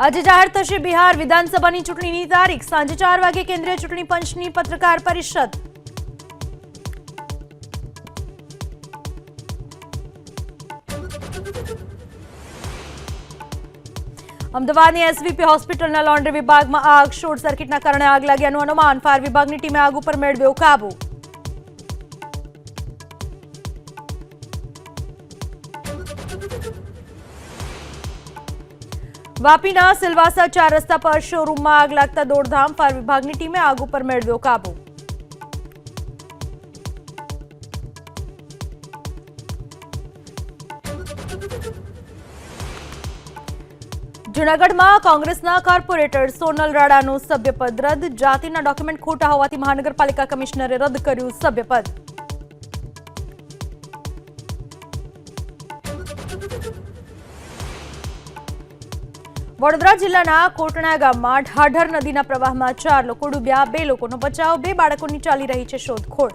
આજે જાહેર થશે બિહાર વિધાનસભાની ચૂંટણીની તારીખ। સાંજે 4 વાગે કેન્દ્રીય ચૂંટણી પંચની પત્રકાર પરિષદ। અમદાવાદની એસવીપી હોસ્પિટલના લોન્ડ્રી વિભાગમાં આગ। શોર્ટ સર્કિટના કારણે આગ લાગ્યાનું અનુમાન। ફાયર વિભાગની ટીમે આગ ઉપર મેળવ્યો કાબુ। વાપીના સિલવાસા 4 રસ્તા પર શોરૂમમાં આગ લાગતા દોડધામ। ફાયર વિભાગની ટીમે આગ ઉપર મેળવ્યો કાબુ। જૂનાગઢમાં કોંગ્રેસના કોર્પોરેટર સોનલ રાણાનું સભ્યપદ રદ। જાતિના ડોક્યુમેન્ટ ખોટા હોવાથી મહાનગરપાલિકા કમિશનરે રદ કર્યું સભ્યપદ। વડોદરા જિલ્લાના કોટણા ગામમાં ઢાઢર નદીના પ્રવાહમાં 4 લોકો ડૂબ્યા। 2 લોકોનો બચાવ। 2 બાળકોની ચાલી રહી છે શોધખોળ।